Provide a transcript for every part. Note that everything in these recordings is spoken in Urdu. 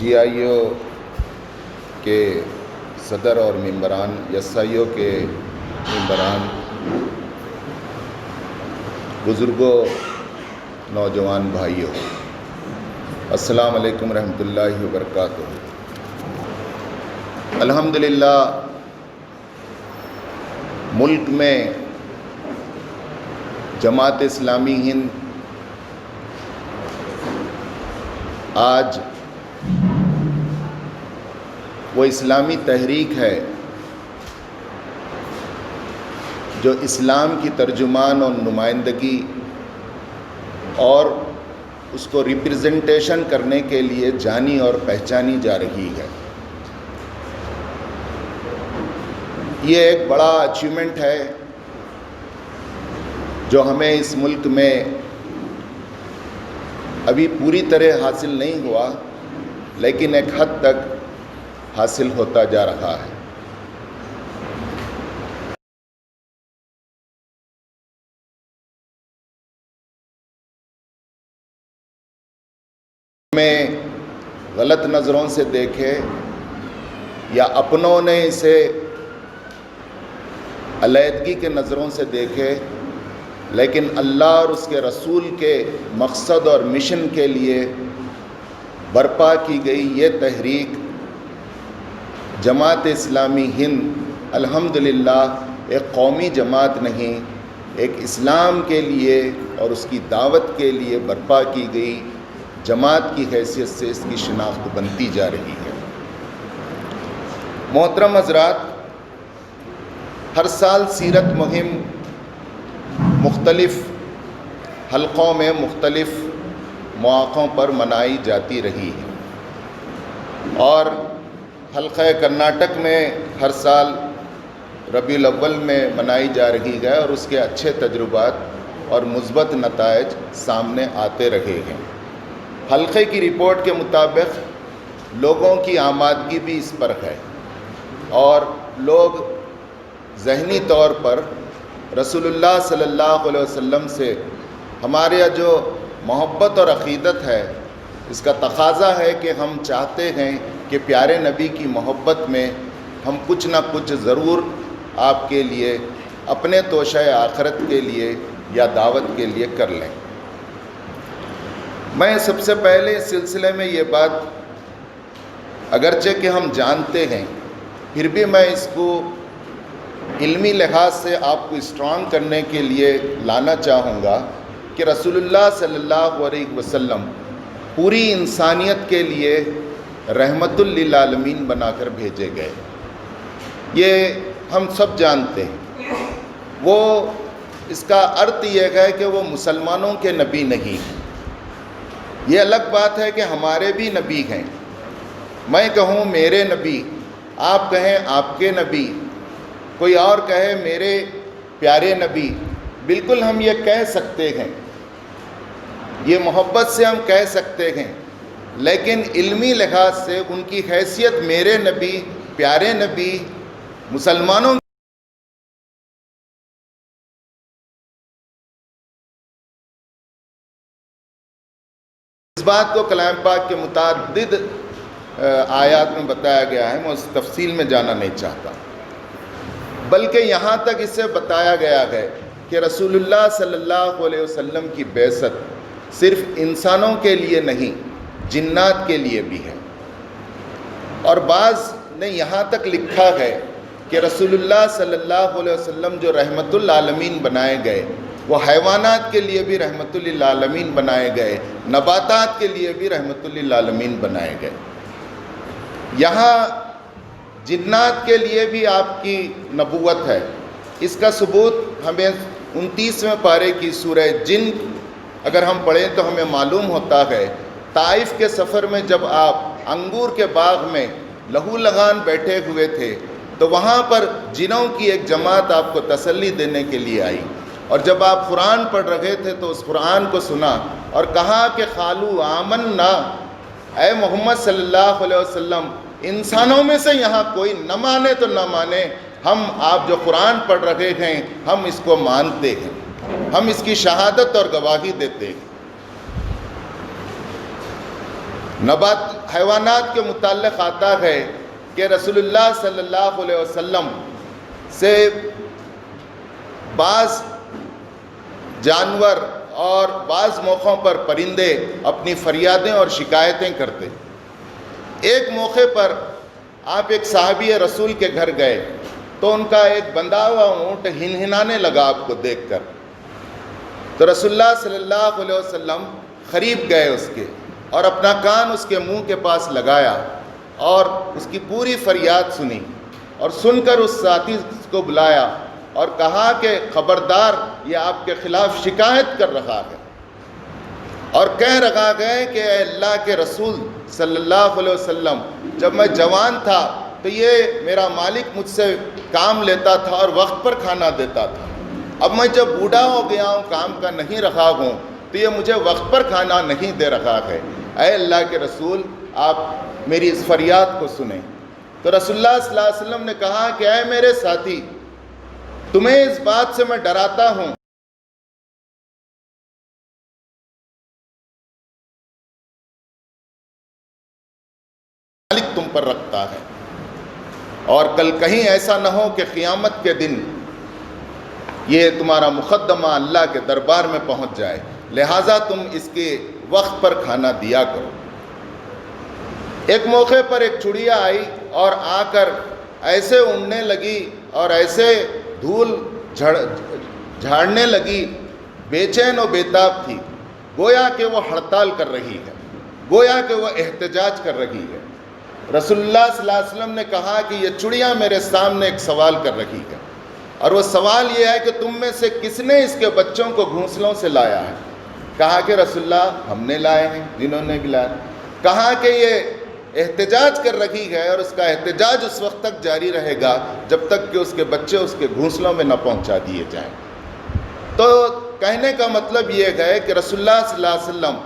GIO کے صدر اور ممبران، SIO کے ممبران، بزرگوں، نوجوان بھائیوں، السلام علیکم ورحمۃ اللہ وبرکاتہ۔ الحمدللہ ملک میں جماعت اسلامی ہند آج وہ اسلامی تحریک ہے جو اسلام کی ترجمان اور نمائندگی اور اس کو ریپرزنٹیشن کرنے کے لیے جانی اور پہچانی جا رہی ہے۔ یہ ایک بڑا اچیومنٹ ہے جو ہمیں اس ملک میں ابھی پوری طرح حاصل نہیں ہوا، لیکن ایک حد تک حاصل ہوتا جا رہا ہے۔ ہمیں غلط نظروں سے دیکھے یا اپنوں نے اسے علیحدگی کے نظروں سے دیکھے، لیکن اللہ اور اس کے رسول کے مقصد اور مشن کے لیے برپا کی گئی یہ تحریک جماعت اسلامی ہند الحمدللہ ایک قومی جماعت نہیں، ایک اسلام کے لیے اور اس کی دعوت کے لیے برپا کی گئی جماعت کی حیثیت سے اس کی شناخت بنتی جا رہی ہے۔ محترم حضرات، ہر سال سیرت مہم مختلف حلقوں میں مختلف مواقعوں پر منائی جاتی رہی ہے، اور حلقہ کرناٹک میں ہر سال ربیع الاول میں منائی جا رہی ہے، اور اس کے اچھے تجربات اور مثبت نتائج سامنے آتے رہے ہیں۔ حلقے کی رپورٹ کے مطابق لوگوں کی آمادگی بھی اس پر ہے، اور لوگ ذہنی طور پر رسول اللہ صلی اللہ علیہ وسلم سے ہمارے جو محبت اور عقیدت ہے، اس کا تقاضا ہے کہ ہم چاہتے ہیں کہ پیارے نبی کی محبت میں ہم کچھ نہ کچھ ضرور آپ کے لیے اپنے توشہ آخرت کے لیے یا دعوت کے لیے کر لیں۔ میں سب سے پہلے اس سلسلے میں یہ بات اگرچہ کہ ہم جانتے ہیں، پھر بھی میں اس کو علمی لحاظ سے آپ کو اسٹرانگ کرنے کے لیے لانا چاہوں گا کہ رسول اللہ صلی اللہ علیہ وسلم پوری انسانیت کے لیے رحمت للعالمین بنا کر بھیجے گئے۔ یہ ہم سب جانتے ہیں۔ وہ اس کا ارتھ یہ ہے کہ وہ مسلمانوں کے نبی نہیں ہیں۔ یہ الگ بات ہے کہ ہمارے بھی نبی ہیں، میں کہوں میرے نبی، آپ کہیں آپ کے نبی، کوئی اور کہے میرے پیارے نبی، بالکل ہم یہ کہہ سکتے ہیں، یہ محبت سے ہم کہہ سکتے ہیں، لیکن علمی لحاظ سے ان کی حیثیت میرے نبی، پیارے نبی، مسلمانوں اس بات کو کلام پاک کے متعدد آیات میں بتایا گیا ہے، میں اس تفصیل میں جانا نہیں چاہتا، بلکہ یہاں تک اسے بتایا گیا ہے کہ رسول اللہ صلی اللہ علیہ وسلم کی بعثت صرف انسانوں کے لیے نہیں، جنات کے لیے بھی ہے۔ اور بعض نے یہاں تک لکھا ہے کہ رسول اللہ صلی اللہ علیہ وسلم جو رحمت للعالمین بنائے گئے، وہ حیوانات کے لیے بھی رحمت للعالمین بنائے گئے، نباتات کے لیے بھی رحمت للعالمین بنائے گئے۔ یہاں جنات کے لیے بھی آپ کی نبوت ہے۔ اس کا ثبوت ہمیں 29ویں پارے کی سورہ جن اگر ہم پڑھیں تو ہمیں معلوم ہوتا ہے، طائف کے سفر میں جب آپ انگور کے باغ میں لہو لگان بیٹھے ہوئے تھے تو وہاں پر جنوں کی ایک جماعت آپ کو تسلی دینے کے لیے آئی، اور جب آپ قرآن پڑھ رہے تھے تو اس قرآن کو سنا اور کہا کہ قالوا آمنا، اے محمد صلی اللہ علیہ وسلم، انسانوں میں سے یہاں کوئی نہ مانے تو نہ مانے، ہم آپ جو قرآن پڑھ رہے ہیں ہم اس کو مانتے ہیں، ہم اس کی شہادت اور گواہی دیتے ہیں۔ حیوانات کے متعلق آتا ہے کہ رسول اللہ صلی اللہ علیہ وسلم سے بعض جانور اور بعض موقعوں پر پرندے اپنی فریادیں اور شکایتیں کرتے۔ ایک موقع پر آپ ایک صحابی رسول کے گھر گئے تو ان کا ایک بندھا ہوا اونٹ ہنہنانے لگا آپ کو دیکھ کر، تو رسول اللہ صلی اللہ علیہ وسلم قریب گئے اس کے اور اپنا کان اس کے منہ کے پاس لگایا اور اس کی پوری فریاد سنی، اور سن کر اس ساتھی کو بلایا اور کہا کہ خبردار، یہ آپ کے خلاف شکایت کر رہا ہے اور کہہ رہا ہے کہ اے اللہ کے رسول صلی اللہ علیہ وسلم، جب میں جوان تھا تو یہ میرا مالک مجھ سے کام لیتا تھا اور وقت پر کھانا دیتا تھا، اب میں جب بوڑھا ہو گیا ہوں، کام کا نہیں رہا ہوں، تو یہ مجھے وقت پر کھانا نہیں دے رہا ہے، اے اللہ کے رسول آپ میری اس فریاد کو سنیں۔ تو رسول اللہ صلی اللہ علیہ وسلم نے کہا کہ اے میرے ساتھی، تمہیں اس بات سے میں ڈراتا ہوں مالک تم پر رکھتا ہے، اور کل کہیں ایسا نہ ہو کہ قیامت کے دن یہ تمہارا مقدمہ اللہ کے دربار میں پہنچ جائے، لہٰذا تم اس کے وقت پر کھانا دیا کرو۔ ایک موقع پر ایک چڑیا آئی اور آ کر ایسے اڑنے لگی اور ایسے دھول جھاڑنے لگی، بے چین و بیتاب تھی، گویا کہ وہ ہڑتال کر رہی ہے، گویا کہ وہ احتجاج کر رہی ہے۔ رسول اللہ صلی اللہ علیہ وسلم نے کہا کہ یہ چڑیا میرے سامنے ایک سوال کر رہی ہے، اور وہ سوال یہ ہے کہ تم میں سے کس نے اس کے بچوں کو گھونسلوں سے لایا ہے؟ کہا کہ رسول اللہ ہم نے لائے ہیں، جنہوں نے بھی لایا۔ کہا کہ یہ احتجاج کر رہی ہے اور اس کا احتجاج اس وقت تک جاری رہے گا جب تک کہ اس کے بچے اس کے گھونسلوں میں نہ پہنچا دیے جائیں۔ تو کہنے کا مطلب یہ ہے کہ رسول اللہ صلی اللہ علیہ وسلم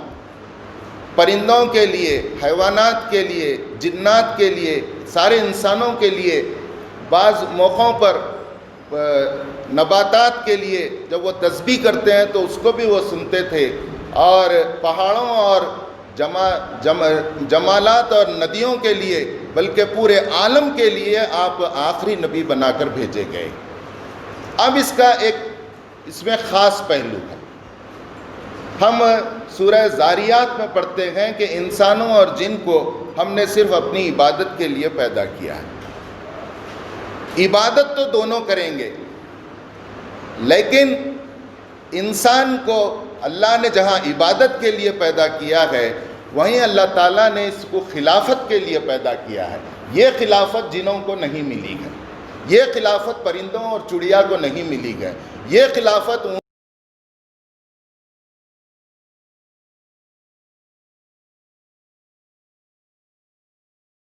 پرندوں کے لیے، حیوانات کے لیے، جنات کے لیے، سارے انسانوں کے لیے، بعض موقعوں پر نباتات کے لیے جب وہ تسبیح کرتے ہیں تو اس کو بھی وہ سنتے تھے، اور پہاڑوں اور جمالات اور ندیوں کے لیے، بلکہ پورے عالم کے لیے آپ آخری نبی بنا کر بھیجے گئے۔ اب اس میں خاص پہلو ہے۔ ہم سورہ زاریات میں پڑھتے ہیں کہ انسانوں اور جن کو ہم نے صرف اپنی عبادت کے لیے پیدا کیا ہے۔ عبادت تو دونوں کریں گے، لیکن انسان کو اللہ نے جہاں عبادت کے لیے پیدا کیا ہے، وہیں اللہ تعالیٰ نے اس کو خلافت کے لیے پیدا کیا ہے۔ یہ خلافت جنوں کو نہیں ملی ہے، یہ خلافت پرندوں اور چڑیا کو نہیں ملی ہے، یہ خلافت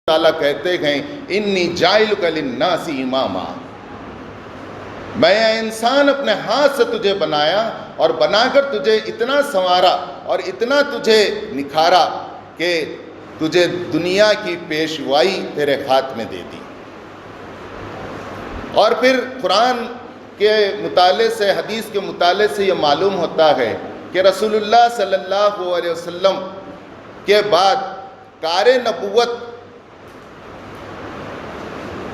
تعالیٰ کہتے ہیں انی جاعلک للناس اماما، میں انسان اپنے ہاتھ سے تجھے بنایا اور بنا کر تجھے اتنا سنوارا اور اتنا تجھے نکھارا کہ تجھے دنیا کی پیشوائی تیرے ہاتھ میں دے دی۔ اور پھر قرآن کے مطالعے سے، حدیث کے مطالعے سے یہ معلوم ہوتا ہے کہ رسول اللہ صلی اللہ علیہ وسلم کے بعد کار نبوت،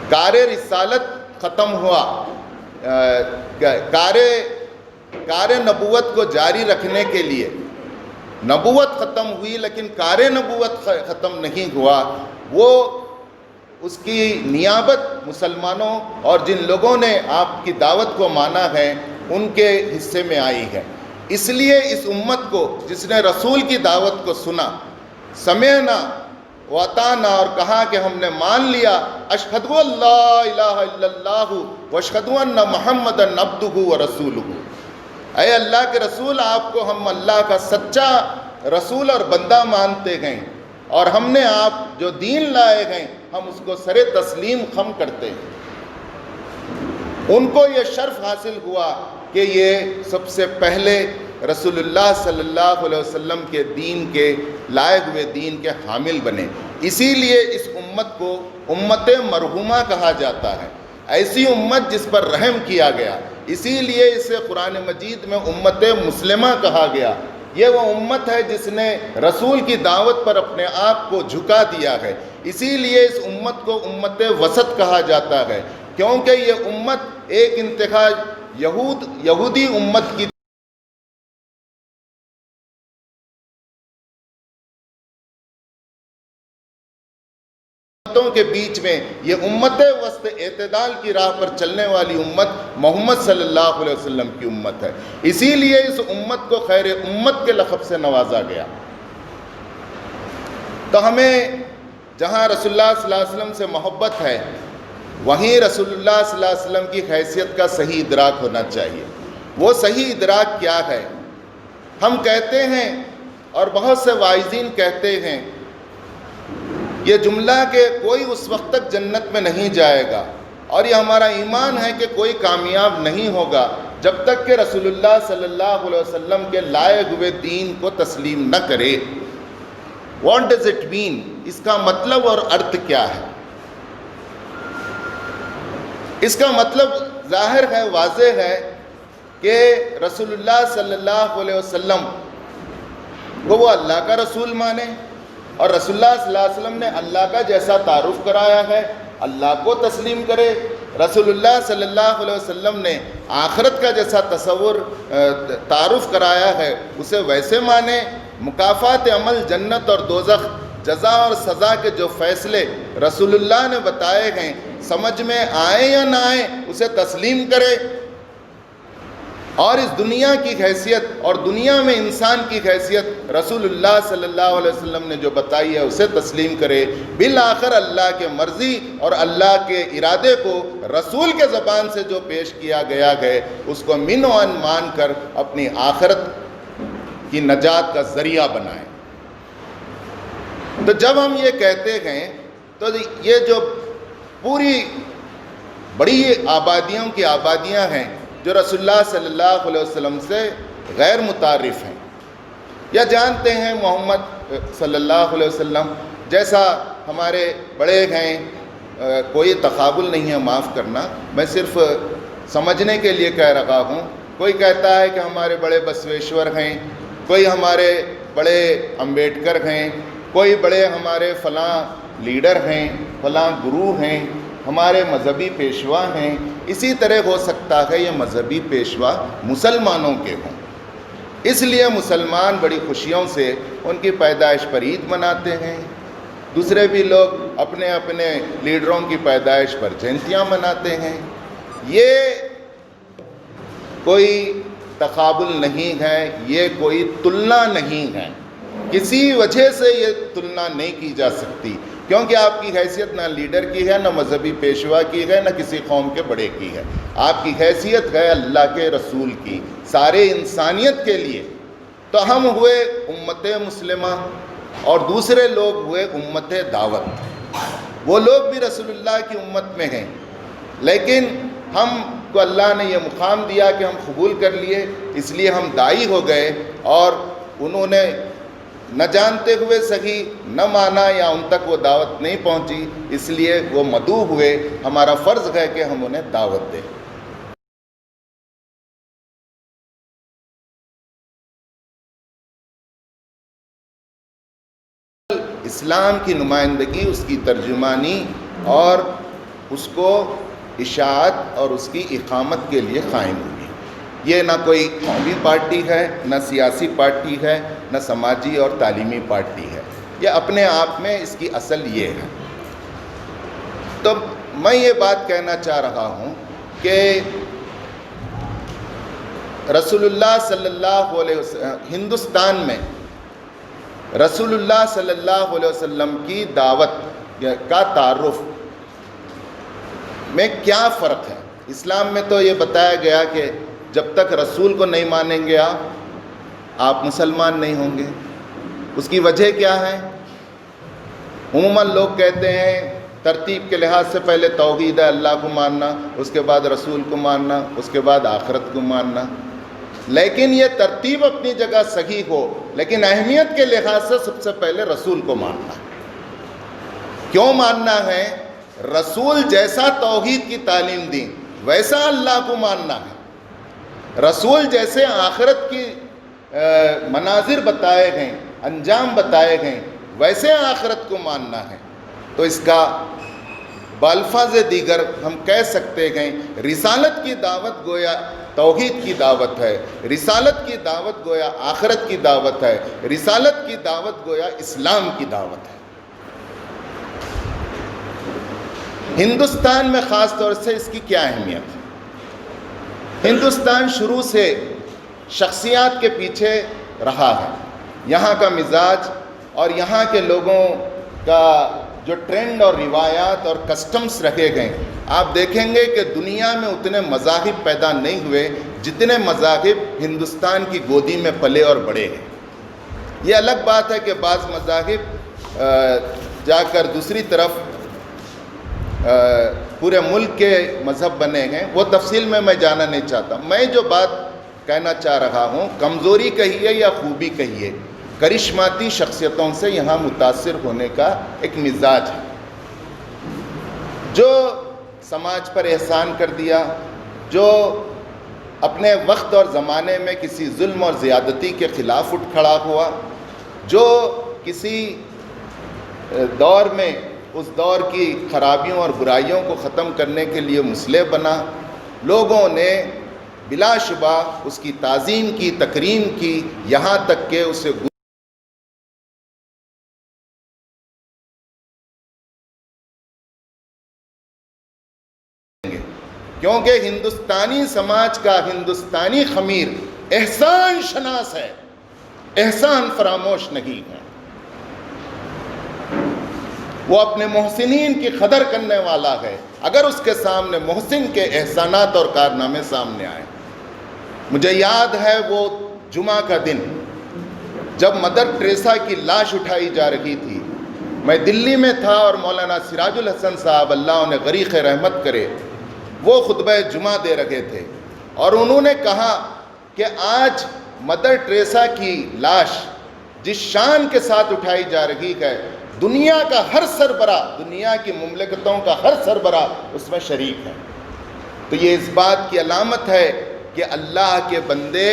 کار رسالت ختم ہوا، کار نبوت کو جاری رکھنے کے لیے نبوت ختم ہوئی، لیکن کار نبوت ختم نہیں ہوا۔ وہ اس کی نیابت مسلمانوں اور جن لوگوں نے آپ کی دعوت کو مانا ہے ان کے حصے میں آئی ہے۔ اس لیے اس امت کو، جس نے رسول کی دعوت کو سنا، سمعنا وَأَطَعْنَا، اور کہا کہ ہم نے مان لیا، اشہد ان لا الہ الا اللہ واشہد ان محمدًا عبدہ ورسولہ، اے اللہ کے رسول، آپ کو ہم اللہ کا سچا رسول اور بندہ مانتے ہیں، اور ہم نے آپ جو دین لائے ہیں ہم اس کو سر تسلیم خم کرتے ہیں۔ ان کو یہ شرف حاصل ہوا کہ یہ سب سے پہلے رسول اللہ صلی اللہ علیہ وسلم کے دین کے لائے ہوئے دین کے حامل بنے۔ اسی لیے اس امت کو امت مرحومہ کہا جاتا ہے، ایسی امت جس پر رحم کیا گیا۔ اسی لیے اسے قرآن مجید میں امت مسلمہ کہا گیا، یہ وہ امت ہے جس نے رسول کی دعوت پر اپنے آپ کو جھکا دیا ہے. اسی لیے اس امت کو امت وسط کہا جاتا ہے، کیونکہ یہ امت ایک انتہا یہودی امت کی کے بیچ میں یہ امت وسط اعتدال کی راہ پر چلنے والی امت محمد صلی اللہ علیہ وسلم کی امت ہے. اسی لیے اس امت کو خیر امت کے لقب سے نوازا گیا. تو ہمیں جہاں رسول اللہ صلی اللہ علیہ وسلم سے محبت ہے، وہیں رسول اللہ صلی اللہ علیہ وسلم کی حیثیت کا صحیح ادراک ہونا چاہیے. وہ صحیح ادراک کیا ہے؟ ہم کہتے ہیں اور بہت سے واعظین کہتے ہیں یہ جملہ کہ کوئی اس وقت تک جنت میں نہیں جائے گا، اور یہ ہمارا ایمان ہے کہ کوئی کامیاب نہیں ہوگا جب تک کہ رسول اللہ صلی اللہ علیہ وسلم کے لائے ہوئے دین کو تسلیم نہ کرے. What does it mean? اس کا مطلب اور ارتھ کیا ہے؟ اس کا مطلب ظاہر ہے، واضح ہے کہ رسول اللہ صلی اللہ علیہ وسلم کو وہ اللہ کا رسول مانے، اور رسول اللہ صلی اللہ علیہ وسلم نے اللہ کا جیسا تعارف کرایا ہے اللہ کو تسلیم کرے. رسول اللہ صلی اللہ علیہ وسلم نے آخرت کا جیسا تصور تعارف کرایا ہے اسے ویسے مانے. مکافات عمل، جنت اور دوزخ، جزا اور سزا کے جو فیصلے رسول اللہ نے بتائے ہیں، سمجھ میں آئے یا نہ آئے اسے تسلیم کرے، اور اس دنیا کی حیثیت اور دنیا میں انسان کی حیثیت رسول اللہ صلی اللہ علیہ وسلم نے جو بتائی ہے اسے تسلیم کرے. بالآخر اللہ کے مرضی اور اللہ کے ارادے کو رسول کے زبان سے جو پیش کیا گیا ہے اس کو من و ان مان کر اپنی آخرت کی نجات کا ذریعہ بنائیں. تو جب ہم یہ کہتے ہیں تو یہ جو پوری بڑی آبادیوں کی آبادیاں ہیں جو رسول اللہ صلی اللہ علیہ وسلم سے غیر متعارف ہیں یا جانتے ہیں محمد صلی اللہ علیہ وسلم جیسا ہمارے بڑے ہیں، کوئی تقابل نہیں ہے، معاف کرنا، میں صرف سمجھنے کے لیے کہہ رہا ہوں. کوئی کہتا ہے کہ ہمارے بڑے بسویشور ہیں، کوئی ہمارے بڑے امبیڈکر ہیں، کوئی بڑے ہمارے فلاں لیڈر ہیں، فلاں گرو ہیں، ہمارے مذہبی پیشوا ہیں. اسی طرح ہو سکتا ہے یہ مذہبی پیشوا مسلمانوں کے ہوں، اس لیے مسلمان بڑی خوشیوں سے ان کی پیدائش پر عید مناتے ہیں. دوسرے بھی لوگ اپنے اپنے لیڈروں کی پیدائش پر جینتیاں مناتے ہیں. یہ کوئی تقابل نہیں ہے، یہ کوئی تلنا نہیں ہے، کسی وجہ سے یہ تلنا نہیں کی جا سکتی، کیونکہ آپ کی حیثیت نہ لیڈر کی ہے، نہ مذہبی پیشوا کی ہے، نہ کسی قوم کے بڑے کی ہے. آپ کی حیثیت ہے اللہ کے رسول کی، سارے انسانیت کے لیے. تو ہم ہوئے امت مسلمہ اور دوسرے لوگ ہوئے امت دعوت. وہ لوگ بھی رسول اللہ کی امت میں ہیں، لیکن ہم کو اللہ نے یہ مقام دیا کہ ہم قبول کر لیے، اس لیے ہم داعی ہو گئے، اور انہوں نے نہ جانتے ہوئے صحیح نہ مانا یا ان تک وہ دعوت نہیں پہنچی، اس لیے وہ مدعو ہوئے. ہمارا فرض ہے کہ ہم انہیں دعوت دیں. اسلام کی نمائندگی، اس کی ترجمانی اور اس کو اشاعت اور اس کی اقامت کے لیے قائم ہوئی. یہ نہ کوئی قومی پارٹی ہے، نہ سیاسی پارٹی ہے، نہ سماجی اور تعلیمی پارٹی ہے. یہ اپنے آپ میں اس کی اصل یہ ہے. تو میں یہ بات کہنا چاہ رہا ہوں کہ رسول اللہ صلی اللہ علیہ وسلم ہندوستان میں رسول اللہ صلی اللہ علیہ وسلم کی دعوت کا تعارف میں کیا فرق ہے. اسلام میں تو یہ بتایا گیا کہ جب تک رسول کو نہیں مانیں گے آپ مسلمان نہیں ہوں گے. اس کی وجہ کیا ہے؟ عموماً لوگ کہتے ہیں ترتیب کے لحاظ سے پہلے توحید ہے، اللہ کو ماننا، اس کے بعد رسول کو ماننا، اس کے بعد آخرت کو ماننا. لیکن یہ ترتیب اپنی جگہ صحیح ہو، لیکن اہمیت کے لحاظ سے سب سے پہلے رسول کو ماننا. کیوں ماننا ہے؟ رسول جیسا توحید کی تعلیم دی ویسا اللہ کو ماننا ہے. رسول جیسے آخرت کی مناظر بتائے گئے، انجام بتائے گئے، ویسے آخرت کو ماننا ہے، تو اس کا بالفاظ دیگر ہم کہہ سکتے ہیں رسالت کی دعوت گویا توحید کی دعوت ہے، رسالت کی دعوت گویا آخرت کی دعوت ہے، رسالت کی دعوت گویا اسلام کی دعوت ہے۔ ہندوستان میں خاص طور سے اس کی کیا اہمیت ہے؟ ہندوستان شروع سے شخصیات کے پیچھے رہا ہے، یہاں کا مزاج اور یہاں کے لوگوں کا جو ٹرینڈ اور روایات اور کسٹمز رکھے گئے، آپ دیکھیں گے کہ دنیا میں اتنے مذاہب پیدا نہیں ہوئے جتنے مذاہب ہندوستان کی گودی میں پلے اور بڑے ہیں۔ یہ الگ بات ہے کہ بعض مذاہب جا کر دوسری طرف پورے ملک کے مذہب بنے ہیں، وہ تفصیل میں جانا نہیں چاہتا۔ میں جو بات کہنا چاہ رہا ہوں، کمزوری کہیے یا خوبی کہیے، کرشماتی شخصیتوں سے یہاں متاثر ہونے کا ایک مزاج ہے، جو سماج پر احسان کر دیا، جو اپنے وقت اور زمانے میں کسی ظلم اور زیادتی کے خلاف اٹھ کھڑا ہوا، جو کسی دور میں اس دور کی خرابیوں اور برائیوں کو ختم کرنے کے لیے مسلح بنا، لوگوں نے بلا شبہ اس کی تعظیم کی، تکریم کی، یہاں تک کہ اسے کیونکہ ہندوستانی سماج کا ہندوستانی خمیر احسان شناس ہے، احسان فراموش نہیں ہے، وہ اپنے محسنین کی قدر کرنے والا ہے اگر اس کے سامنے محسن کے احسانات اور کارنامے سامنے آئے۔ مجھے یاد ہے وہ جمعہ کا دن جب مدر ٹریسا کی لاش اٹھائی جا رہی تھی، میں دلی میں تھا اور مولانا سراج الحسن صاحب اللہ انہیں غریق رحمت کرے وہ خطبہ جمعہ دے رہے تھے، اور انہوں نے کہا کہ آج مدر ٹریسا کی لاش جس شان کے ساتھ اٹھائی جا رہی ہے، دنیا کا ہر سربراہ، دنیا کی مملکتوں کا ہر سربراہ اس میں شریک ہے۔ تو یہ اس بات کی علامت ہے کہ اللہ کے بندے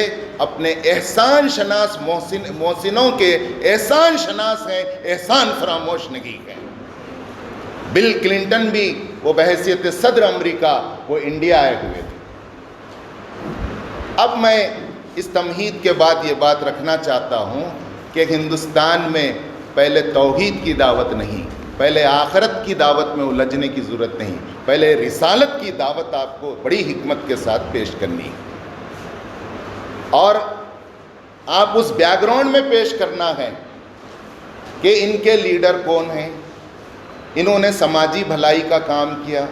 اپنے احسان شناس محسنوں کے احسان شناس ہیں، احسان فراموش نہیں ہیں۔ بل کلنٹن بھی وہ بحیثیت صدر امریکہ وہ انڈیا آئے ہوئے تھے۔ اب میں اس تمہید کے بعد یہ بات رکھنا چاہتا ہوں کہ ہندوستان میں پہلے توحید کی دعوت نہیں، پہلے آخرت کی دعوت میں الجھنے کی ضرورت نہیں، پہلے رسالت کی دعوت آپ کو بڑی حکمت کے ساتھ پیش کرنی ہے، اور آپ اس بیک گراؤنڈ میں پیش کرنا ہے کہ ان کے لیڈر کون ہیں، انہوں نے سماجی بھلائی کا کام کیا،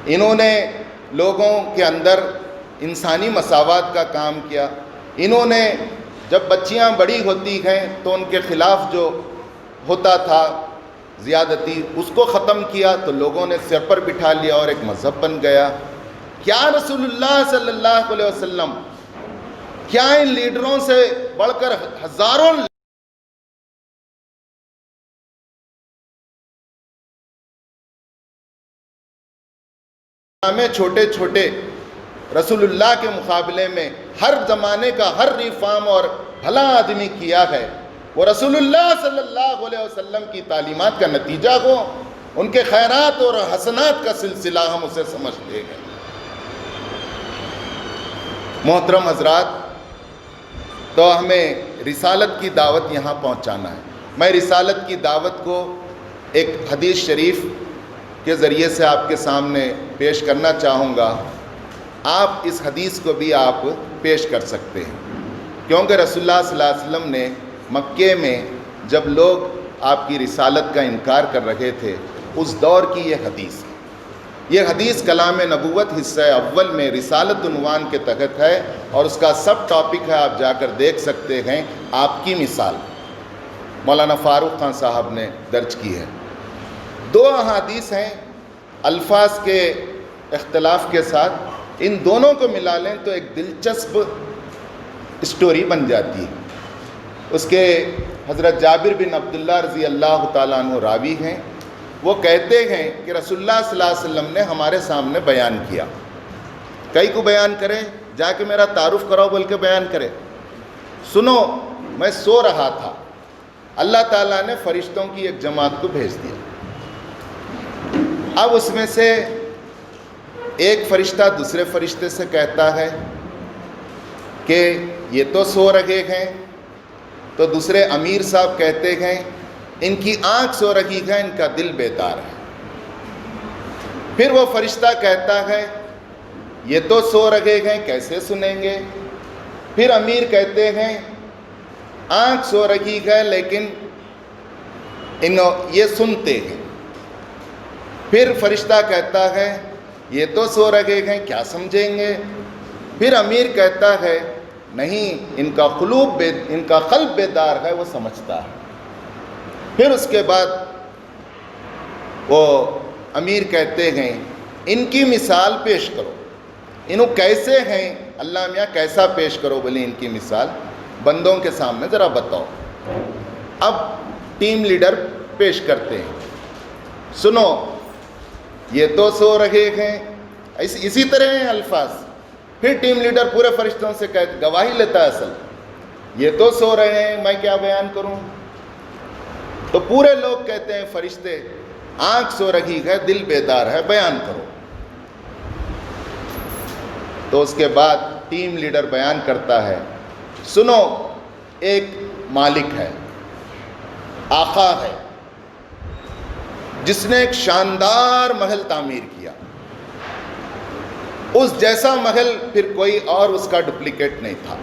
انہوں نے لوگوں کے اندر انسانی مساوات کا کام کیا، انہوں نے جب بچیاں بڑی ہوتی ہیں تو ان کے خلاف جو ہوتا تھا زیادتی اس کو ختم کیا، تو لوگوں نے سر پر بٹھا لیا اور ایک مذہب بن گیا۔ کیا رسول اللہ صلی اللہ علیہ وسلم، کیا ان لیڈروں سے بڑھ کر ہزاروں میں چھوٹے چھوٹے رسول اللہ کے مقابلے میں ہر زمانے کا ہر ریفارم اور بھلا آدمی کیا ہے، وہ رسول اللہ صلی اللہ علیہ وسلم کی تعلیمات کا نتیجہ ہو، ان کے خیرات اور حسنات کا سلسلہ ہم اسے سمجھتے ہیں۔ محترم حضرات، تو ہمیں رسالت کی دعوت یہاں پہنچانا ہے۔ میں رسالت کی دعوت کو ایک حدیث شریف کے ذریعے سے آپ کے سامنے پیش کرنا چاہوں گا، آپ اس حدیث کو بھی آپ پیش کر سکتے ہیں، کیونکہ رسول اللہ صلی اللہ علیہ وسلم نے مکے میں جب لوگ آپ کی رسالت کا انکار کر رہے تھے، اس دور کی یہ حدیث ہے۔ یہ حدیث کلام نبوت حصہ اول میں رسالت عنوان کے تحت ہے، اور اس کا سب ٹاپک ہے، آپ جا کر دیکھ سکتے ہیں، آپ کی مثال، مولانا فاروق خان صاحب نے درج کی ہے۔ دو احادیث ہیں، الفاظ کے اختلاف کے ساتھ، ان دونوں کو ملا لیں تو ایک دلچسپ اسٹوری بن جاتی ہے۔ اس کے حضرت جابر بن عبداللہ رضی اللہ تعالیٰ عنہ راوی ہیں، وہ کہتے ہیں کہ رسول اللہ صلی اللہ علیہ وسلم نے ہمارے سامنے بیان کیا۔ کئی کو بیان کرے، جا کے میرا تعارف کراؤ بول کے بیان کرے، سنو میں سو رہا تھا، اللہ تعالیٰ نے فرشتوں کی ایک جماعت کو بھیج دیا۔ اب اس میں سے ایک فرشتہ دوسرے فرشتے سے کہتا ہے کہ یہ تو سو رہے ہیں، تو دوسرے امیر صاحب کہتے ہیں ان کی آنکھ سو رہی ہے، ان کا دل بیدار ہے۔ پھر وہ فرشتہ کہتا ہے یہ تو سو رہے ہیں، کیسے سنیں گے؟ پھر امیر کہتے ہیں آنکھ سو رہی ہے لیکن یہ سنتے ہیں۔ پھر فرشتہ کہتا ہے یہ تو سو رہے ہیں، کیا سمجھیں گے؟ پھر امیر کہتا ہے نہیں، ان کا قلب بیدار ہے، وہ سمجھتا ہے۔ پھر اس کے بعد وہ امیر کہتے ہیں ان کی مثال پیش کرو، انہوں کیسے ہیں؟ اللہ میاں کیسا پیش کرو؟ بولے ان کی مثال بندوں کے سامنے ذرا بتاؤ۔ اب ٹیم لیڈر پیش کرتے ہیں، سنو یہ تو سو رہے ہیں، اسی طرح ہیں الفاظ۔ پھر ٹیم لیڈر پورے فرشتوں سے گواہی لیتا ہے، اصل یہ تو سو رہے ہیں، میں کیا بیان کروں؟ تو پورے لوگ کہتے ہیں فرشتے آنکھ سو رہی ہے، دل بیدار ہے، بیان کرو۔ تو اس کے بعد ٹیم لیڈر بیان کرتا ہے، سنو ایک مالک ہے، آقا ہے، جس نے ایک شاندار محل تعمیر کیا، اس جیسا محل پھر کوئی اور اس کا ڈپلیکیٹ نہیں تھا،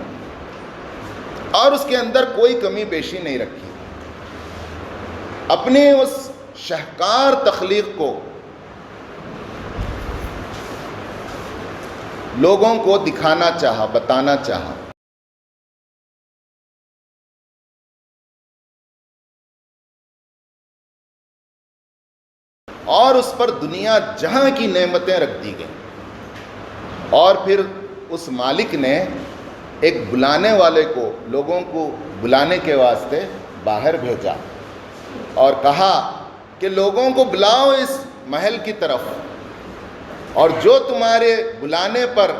اور اس کے اندر کوئی کمی بیشی نہیں رکھی۔ اپنی اس شاہکار تخلیق کو لوگوں کو دکھانا چاہا، بتانا چاہا۔ اور اس پر دنیا جہاں کی نعمتیں رکھ دی گئیں، اور پھر اس مالک نے ایک بلانے والے کو، لوگوں کو بلانے کے واسطے باہر بھیجا اور کہا کہ لوگوں کو بلاؤ اس محل کی طرف، اور جو تمہارے بلانے پر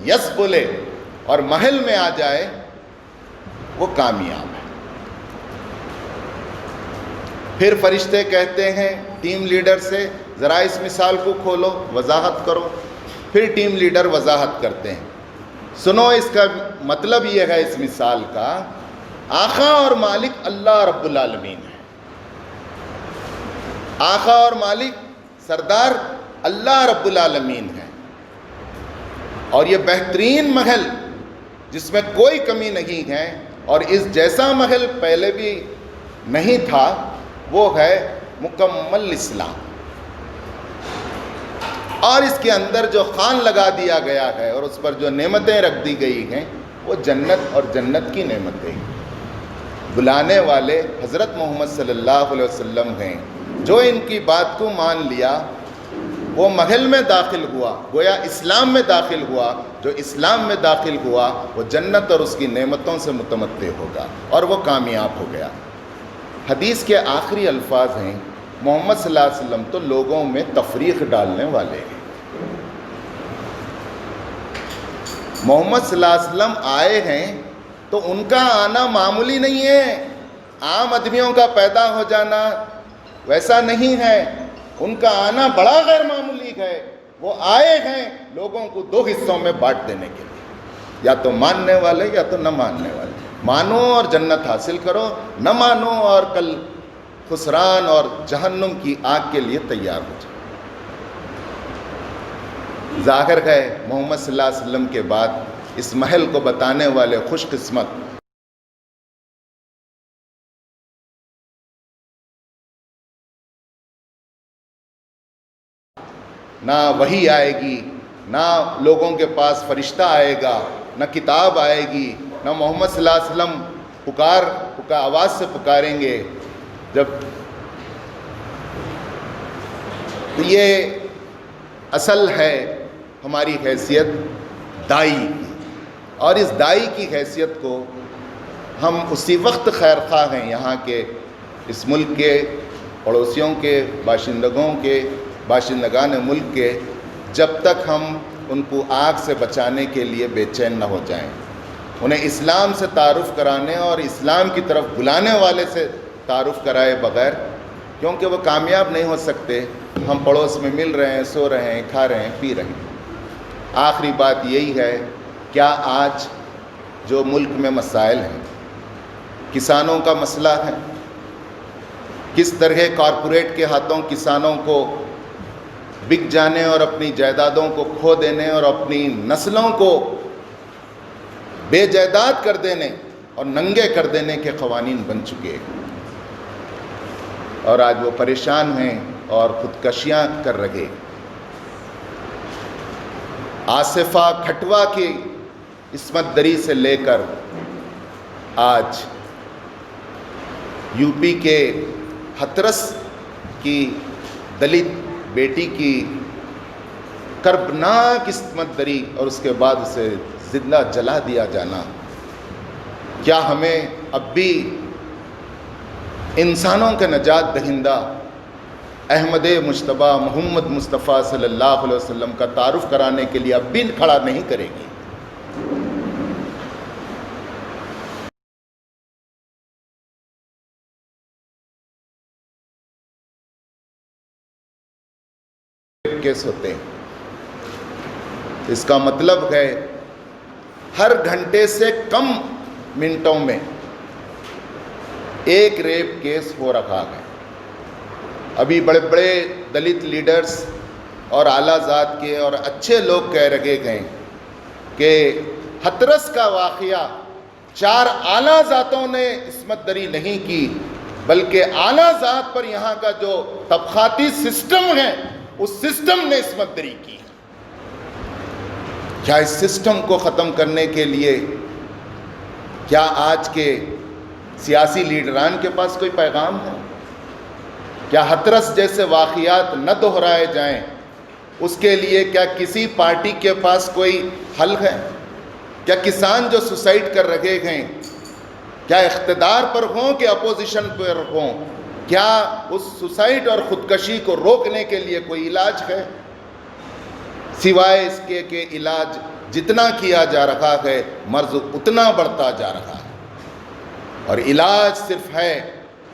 یس بولے اور محل میں آ جائے وہ کامیاب ہے۔ پھر فرشتے کہتے ہیں ٹیم لیڈر سے ذرا اس مثال کو کھولو، وضاحت کرو۔ پھر ٹیم لیڈر وضاحت کرتے ہیں، سنو اس کا مطلب یہ ہے اس مثال کا، آقا اور مالک اللہ رب العالمین ہے، آقا اور مالک سردار اللہ رب العالمین ہے، اور یہ بہترین محل جس میں کوئی کمی نہیں ہے، اور اس جیسا محل پہلے بھی نہیں تھا، وہ ہے مکمل اسلام۔ اور اس کے اندر جو خان لگا دیا گیا ہے اور اس پر جو نعمتیں رکھ دی گئی ہیں وہ جنت اور جنت کی نعمتیں ہیں۔ بلانے والے حضرت محمد صلی اللہ علیہ وسلم ہیں، جو ان کی بات کو مان لیا وہ محل میں داخل ہوا، گویا اسلام میں داخل ہوا، جو اسلام میں داخل ہوا وہ جنت اور اس کی نعمتوں سے متمتع ہوگا اور وہ کامیاب ہو گیا۔ حدیث کے آخری الفاظ ہیں، محمد صلی اللہ علیہ وسلم تو لوگوں میں تفریق ڈالنے والے ہیں۔ محمد صلی اللہ علیہ وسلم آئے ہیں تو ان کا آنا معمولی نہیں ہے، عام آدمیوں کا پیدا ہو جانا ویسا نہیں ہے، ان کا آنا بڑا غیر معمولی ہے۔ وہ آئے ہیں لوگوں کو دو حصوں میں بانٹ دینے کے لیے، یا تو ماننے والے یا تو نہ ماننے والے۔ مانو اور جنت حاصل کرو، نہ مانو اور کل خسران اور جہنم کی آگ کے لیے تیار ہو جائے۔ ظاہر ہے محمد صلی اللہ علیہ وسلم کے بعد اس محل کو بتانے والے خوش قسمت نہ وحی آئے گی، نہ لوگوں کے پاس فرشتہ آئے گا، نہ کتاب آئے گی، نہ محمد صلی اللہ علیہ وسلم پکار آواز سے پکاریں گے جب۔ تو یہ اصل ہے ہماری حیثیت دائی کی، اور اس دائی کی حیثیت کو ہم اسی وقت خیر خواہ ہیں یہاں کے، اس ملک کے پڑوسیوں کے، باشندگان ملک کے، جب تک ہم ان کو آگ سے بچانے کے لیے بے چین نہ ہو جائیں۔ انہیں اسلام سے تعارف کرانے اور اسلام کی طرف بلانے والے سے تعارف کرائے بغیر، کیونکہ وہ کامیاب نہیں ہو سکتے۔ ہم پڑوس میں مل رہے ہیں، سو رہے ہیں، کھا رہے ہیں، پی رہے ہیں۔ آخری بات یہی ہے، کیا آج جو ملک میں مسائل ہیں، کسانوں کا مسئلہ ہے، کس طرح کارپوریٹ کے ہاتھوں کسانوں کو بک جانے اور اپنی جائیدادوں کو کھو دینے اور اپنی نسلوں کو بے جائیداد کر دینے اور ننگے کر دینے کے قوانین بن چکے ہیں، اور آج وہ پریشان ہیں اور خودکشیاں کر رہے۔ آصفہ کھٹوا کی عصمت دری سے لے کر آج یو پی کے ہترس کی دلت بیٹی کی کربناک عصمت دری اور اس کے بعد اسے زندہ جلا دیا جانا، کیا ہمیں اب بھی انسانوں کے نجات دہندہ احمد مجتبیٰ محمد مصطفیٰ صلی اللہ علیہ وسلم کا تعارف کرانے کے لیے اب بھی کھڑا نہیں کرے گی؟ کیس ہوتے ہیں، اس کا مطلب ہے ہر گھنٹے سے کم منٹوں میں ایک ریپ کیس ہو رہا ہے۔ ابھی بڑے بڑے دلت لیڈرز اور اعلیٰ ذات کے اور اچھے لوگ کہہ رہے گئے کہ ہترس کا واقعہ 4 اعلیٰ ذاتوں نے عصمت دری نہیں کی، بلکہ اعلیٰ ذات پر یہاں کا جو طبقاتی سسٹم ہے اس سسٹم نے عصمت دری کی۔ کیا اس سسٹم کو ختم کرنے کے لیے کیا آج کے سیاسی لیڈران کے پاس کوئی پیغام ہے؟ کیا ہترس جیسے واقعات نہ دہرائے جائیں، اس کے لیے کیا کسی پارٹی کے پاس کوئی حل ہے؟ کیا کسان جو سوسائڈ کر رہے ہیں، کیا اقتدار پر ہوں کہ اپوزیشن پر ہوں، کیا اس سوسائڈ اور خودکشی کو روکنے کے لیے کوئی علاج ہے؟ سوائے اس کے کہ علاج جتنا کیا جا رہا ہے مرض اتنا بڑھتا جا رہا ہے، اور علاج صرف ہے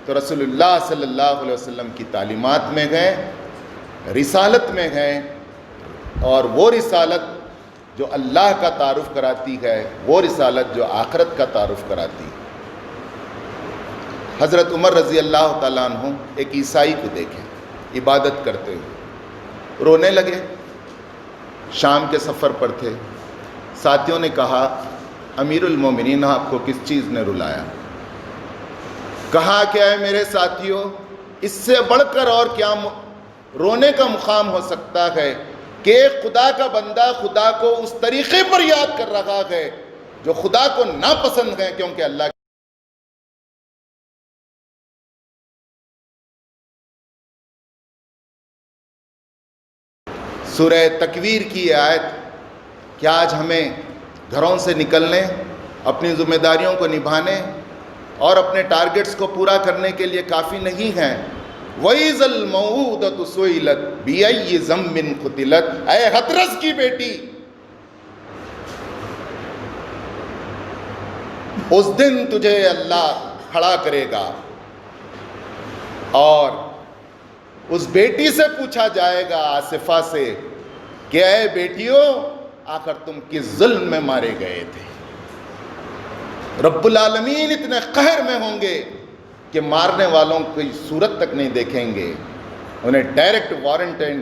تو رسول اللہ صلی اللہ علیہ وسلم کی تعلیمات میں گئے، رسالت میں گئے، اور وہ رسالت جو اللہ کا تعارف کراتی ہے، وہ رسالت جو آخرت کا تعارف کراتی ہے۔ حضرت عمر رضی اللہ تعالیٰ عنہ ایک عیسائی کو دیکھیں عبادت کرتے ہوئے، رونے لگے۔ شام کے سفر پر تھے، ساتھیوں نے کہا امیر المومنین آپ کو کس چیز نے رلایا؟ کہا کہ اے میرے ساتھیوں، اس سے بڑھ کر اور کیا رونے کا مقام ہو سکتا ہے کہ خدا کا بندہ خدا کو اس طریقے پر یاد کر رہا ہے جو خدا کو ناپسند ہے، کیونکہ اللہ سورہ تکویر کی آیت کیا آج ہمیں گھروں سے نکلنے، اپنی ذمہ داریوں کو نبھانے اور اپنے ٹارگٹس کو پورا کرنے کے لیے کافی نہیں ہیں؟ وَإِذَا الْمَوْءُودَةُ سُئِلَتْ بِأَيِّ ذَنبٍ قُتِلَتْ، اے ہترس کی بیٹی، اس دن تجھے اللہ کھڑا کرے گا اور اس بیٹی سے پوچھا جائے گا، آصفہ سے، کہ اے بیٹیوں آخر تم کس ظلم میں مارے گئے تھے؟ رب العالمین اتنے قہر میں ہوں گے کہ مارنے والوں کی صورت تک نہیں دیکھیں گے، انہیں ڈائریکٹ وارنٹ اینڈ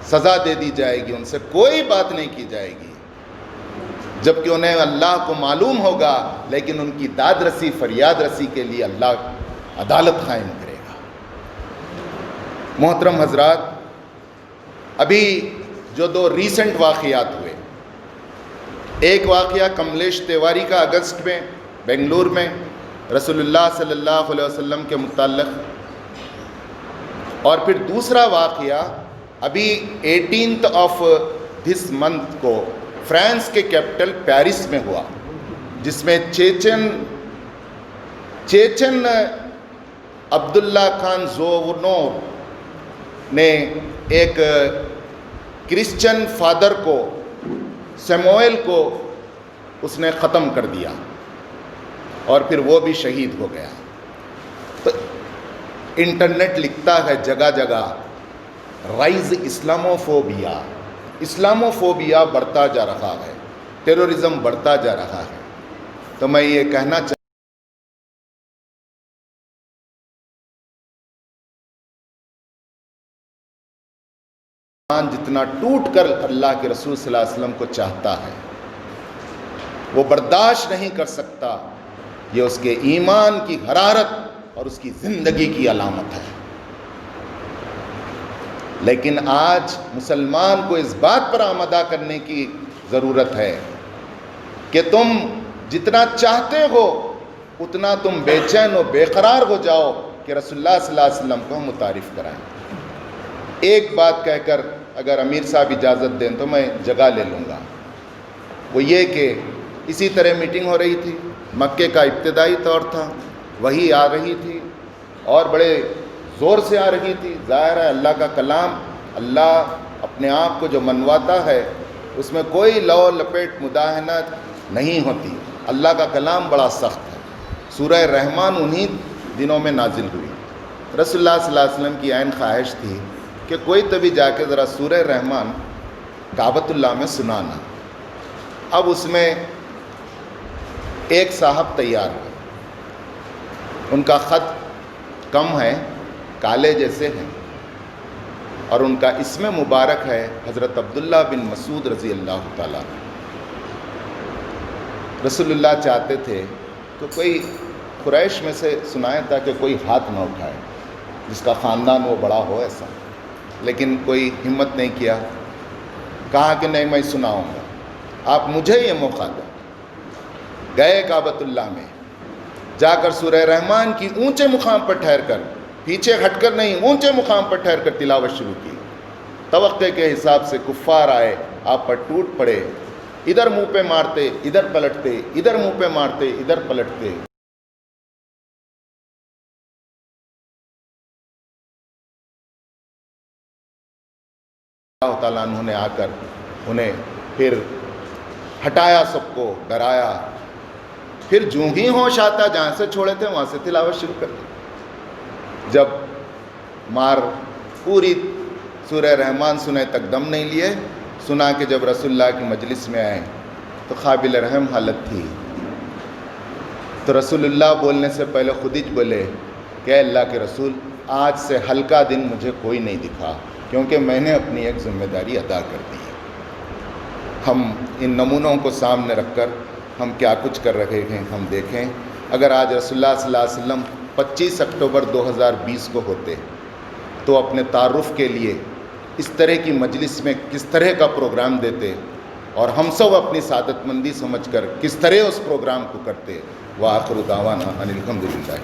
سزا دے دی جائے گی، ان سے کوئی بات نہیں کی جائے گی، جبکہ انہیں اللہ کو معلوم ہوگا، لیکن ان کی داد رسی فریاد رسی کے لیے اللہ عدالت قائم کرے گا۔ محترم حضرات، ابھی جو 2 ریسنٹ واقعات ہوئے، ایک واقعہ کملیش تیواری کا اگست میں بنگلور میں رسول اللہ صلی اللہ علیہ وسلم کے متعلق، اور پھر دوسرا واقعہ ابھی 18 آف دس منتھ کو فرانس کے کیپٹل پیرس میں ہوا، جس میں چیچن عبداللہ خان زورنوف نے ایک کرسچن فادر کو، سیموئل کو اس نے ختم کر دیا اور پھر وہ بھی شہید ہو گیا۔ تو انٹرنیٹ لکھتا ہے جگہ جگہ رائز اسلاموفوبیا، اسلاموفوبیا بڑھتا جا رہا ہے، ٹیررزم بڑھتا جا رہا ہے۔ تو میں یہ کہنا چاہتا ہوں جتنا ٹوٹ کر اللہ کے رسول صلی اللہ علیہ وسلم کو چاہتا ہے وہ برداشت نہیں کر سکتا، یہ اس کے ایمان کی حرارت اور اس کی زندگی کی علامت ہے۔ لیکن آج مسلمان کو اس بات پر آمادہ کرنے کی ضرورت ہے کہ تم جتنا چاہتے ہو اتنا تم بے چین و بے قرار ہو جاؤ کہ رسول اللہ صلی اللہ علیہ وسلم کو ہم متعارف کرائیں۔ ایک بات کہہ کر اگر امیر صاحب اجازت دیں تو میں جگہ لے لوں گا، وہ یہ کہ اسی طرح میٹنگ ہو رہی تھی، مکے کا ابتدائی طور تھا، وہی آ رہی تھی اور بڑے زور سے آ رہی تھی۔ ظاہر ہے اللہ کا کلام، اللہ اپنے آپ کو جو منواتا ہے اس میں کوئی لو لپیٹ مداہنت نہیں ہوتی۔ اللہ کا کلام بڑا سخت ہے۔ سورہ رحمان انہی دنوں میں نازل ہوئی۔ رسول اللہ صلی اللہ علیہ وسلم کی عین خواہش تھی کہ کوئی تبھی جا کے ذرا سورہ رحمان کعبۃ اللہ میں سنانا۔ اب اس میں ایک صاحب تیار ہوئے، ان کا خط کم ہے، کالے جیسے ہیں، اور ان کا اسم مبارک ہے حضرت عبداللہ بن مسعود رضی اللہ تعالیٰ۔ رسول اللہ چاہتے تھے کہ کوئی قریش میں سے سنائے تاکہ کوئی ہاتھ نہ اٹھائے جس کا خاندان وہ بڑا ہو ایسا، لیکن کوئی ہمت نہیں کیا۔ کہا کہ نہیں میں سناؤں گا، آپ مجھے یہ موقع دیں۔ گئے کعبۃ اللہ میں، جا کر سورہ رحمان کی اونچے مقام پر ٹھہر کر، پیچھے ہٹ کر نہیں، اونچے مقام پر ٹھہر کر تلاوت شروع کی۔ توقع کے حساب سے کفار آئے، آپ پر ٹوٹ پڑے، ادھر منہ پہ مارتے ادھر پلٹتے، ادھر منہ پہ مارتے ادھر پلٹتے۔ اللہ تعالیٰ عنہ نے آ کر انہیں پھر ہٹایا، سب کو ڈرایا، پھر جوں ہی ہوش آتا جہاں سے چھوڑے تھے وہاں سے تلاوت شروع کر دی۔ جب مار پوری سورہ رحمان سنے تک دم نہیں لیے، سنا کہ جب رسول اللہ کی مجلس میں آئے تو قابل رحم حالت تھی، تو رسول اللہ بولنے سے پہلے خود ہی بولے کہ اے اللہ کے رسول، آج سے ہلکا دن مجھے کوئی نہیں دکھا، کیونکہ میں نے اپنی ایک ذمہ داری ادا کر دی ہے۔ ہم ان نمونوں کو سامنے رکھ کر ہم کیا کچھ کر رہے ہیں ہم دیکھیں۔ اگر آج رسول اللہ صلی اللہ علیہ وسلم 25 اکتوبر 2020 کو ہوتے تو اپنے تعارف کے لیے اس طرح کی مجلس میں کس طرح کا پروگرام دیتے اور ہم سب اپنی سعادت مندی سمجھ کر کس طرح اس پروگرام کو کرتے۔ وآخر دعوانا ان الحمد للہ۔